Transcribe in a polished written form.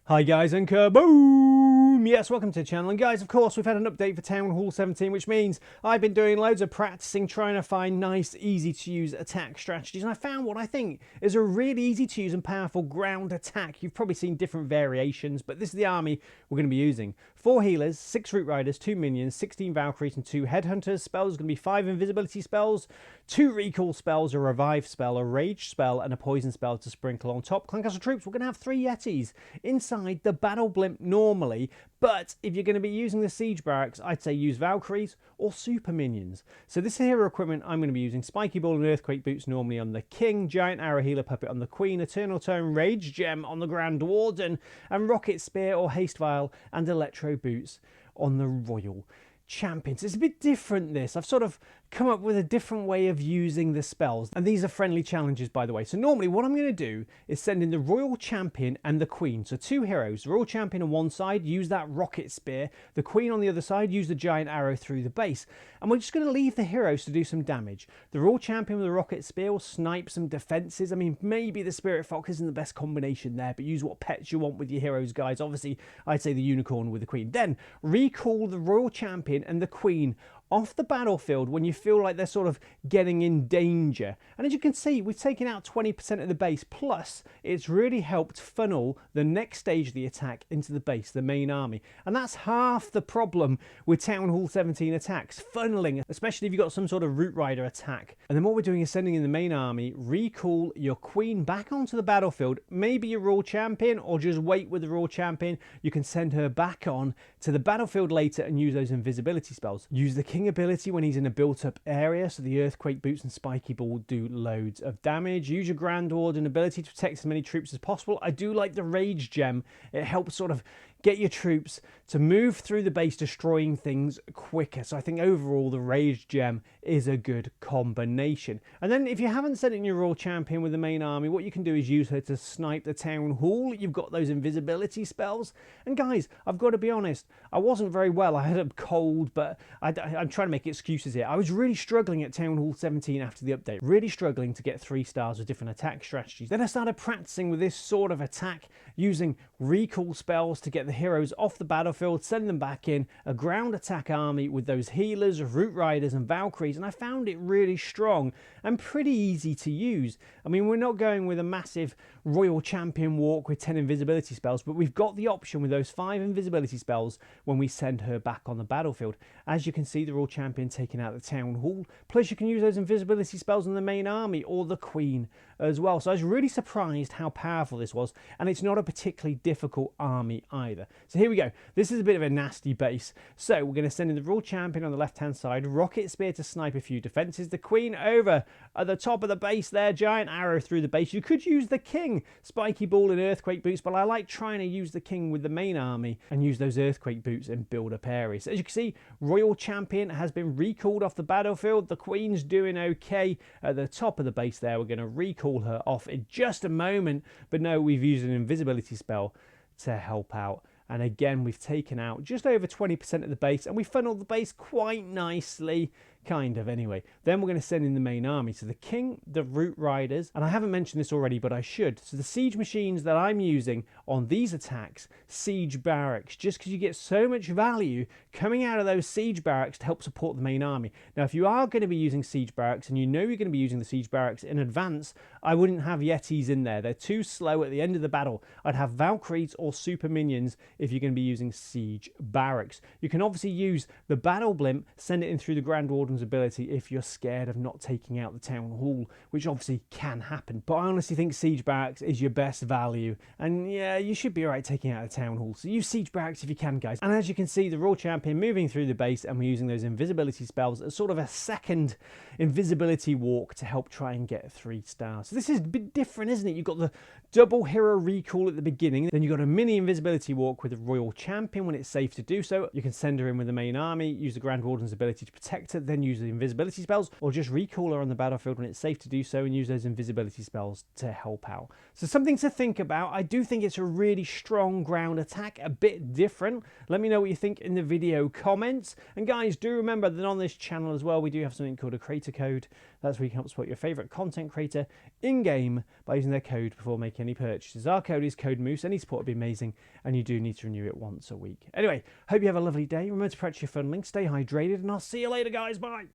Hi guys and kaboom! Yes, welcome to the channel. And guys, of course, we've had an update for Town Hall 17, which means I've been doing loads of practicing, trying to find nice, easy to use attack strategies. And I found what I think is a really easy to use and powerful ground attack. You've probably seen different variations, but this is the army we're going to be using. 4 healers, 6 root riders, 2 minions, 16 valkyries and 2 headhunters. Spells are going to be 5 invisibility spells, 2 recall spells, a revive spell, a rage spell and a poison spell to sprinkle on top. Clan Castle troops, we're going to have 3 yetis inside the battle blimp normally, but if you're going to be using the siege barracks, I'd say use valkyries or super minions. So this hero equipment I'm going to be using: spiky ball and earthquake boots normally on the king, giant arrow healer puppet on the queen, eternal tone rage gem on the grand warden, and rocket spear or haste vial and electro boots on the royal champions. It's a bit different, this. I've sort of come up with a different way of using the spells, and these are friendly challenges, by the way. So normally what I'm going to do is send in the royal champion and the queen, so 2 heroes. The royal champion on one side, use that rocket spear. The queen on the other side, use the giant arrow through the base, and we're just going to leave the heroes to do some damage. The royal champion with the rocket spear will snipe some defenses. I mean, maybe the spirit fox isn't the best combination there, but use what pets you want with your heroes, guys. Obviously I'd say the unicorn with the queen. Then recall the royal champion and the queen off the battlefield when you feel like they're sort of getting in danger. And as you can see, we've taken out 20% of the base, plus it's really helped funnel the next stage of the attack into the base, the main army. And that's half the problem with Town Hall 17 attacks, funneling, especially if you've got some sort of root rider attack. And then what we're doing is sending in the main army, recall your queen back onto the battlefield, maybe your royal champion, or just wait with the royal champion. You can send her back on to the battlefield later and use those invisibility spells. Use the king ability when he's in a built-up area, so the earthquake boots and spiky ball do loads of damage. Use your grand warden ability to protect as many troops as possible. I do like the rage gem. It helps sort of get your troops to move through the base, destroying things quicker. So I think overall the rage gem is a good combination. And then if you haven't sent in your royal champion with the main army, what you can do is use her to snipe the town hall. You've got those invisibility spells. And guys, I've got to be honest, I wasn't very well. I had a cold, but I'm trying to make excuses here. I was really struggling at Town Hall 17 after the update, really struggling to get 3 stars with different attack strategies. Then I started practicing with this sort of attack, using recall spells to get the heroes off the battlefield, send them back in, a ground attack army with those healers, root riders and valkyries, and I found it really strong and pretty easy to use. I mean, we're not going with a massive royal champion walk with 10 invisibility spells, but we've got the option with those 5 invisibility spells when we send her back on the battlefield. As you can see, the royal champion taking out the town hall, plus you can use those invisibility spells on the main army or the queen as well. So I was really surprised how powerful this was, and it's not a particularly difficult army either. So here we go. This is a bit of a nasty base. So we're going to send in the royal champion on the left hand side, rocket spear to snipe a few defenses, the queen over at the top of the base there, giant arrow through the base. You could use the king, spiky ball and earthquake boots, but I like trying to use the king with the main army and use those earthquake boots and build up areas. So as you can see, royal champion has been recalled off the battlefield. The queen's doing okay at the top of the base there. We're going to recall her off in just a moment, but no, we've used an invisibility spell to help out. And again, we've taken out just over 20% of the base, and we funneled the base quite nicely, kind of anyway. Then we're going to send in the main army. So the king, the root riders, and I haven't mentioned this already, but I should. So the siege machines that I'm using on these attacks, siege barracks, just because you get so much value coming out of those siege barracks to help support the main army. Now, if you are going to be using siege barracks and you know you're going to be using the siege barracks in advance, I wouldn't have yetis in there. They're too slow at the end of the battle. I'd have valkyries or super minions if you're going to be using siege barracks. You can obviously use the battle blimp, send it in through the grand warden's ability if you're scared of not taking out the town hall, which obviously can happen. But I honestly think siege barracks is your best value, and yeah, you should be alright taking out the town hall. So use siege barracks if you can, guys. And as you can see, the royal champion moving through the base, and we're using those invisibility spells as sort of a second invisibility walk to help try and get 3 stars. So this is a bit different, isn't it? You've got the double hero recall at the beginning, then you've got a mini invisibility walk with the royal champion when it's safe to do so. You can send her in with the main army, use the grand warden's ability to protect her, then then use the invisibility spells, or just recall her on the battlefield when it's safe to do so and use those invisibility spells to help out. So something to think about. I do think it's a really strong ground attack, a bit different. Let me know what you think in the video comments. And guys, do remember that on this channel as well, we do have something called a creator code. That's where you can help support your favorite content creator in-game by using their code before making any purchases. Our code is Code Moose. Any support would be amazing, and you do need to renew it once a week. Anyway, hope you have a lovely day. Remember to practice your fun links, stay hydrated, and I'll see you later, guys. Bye.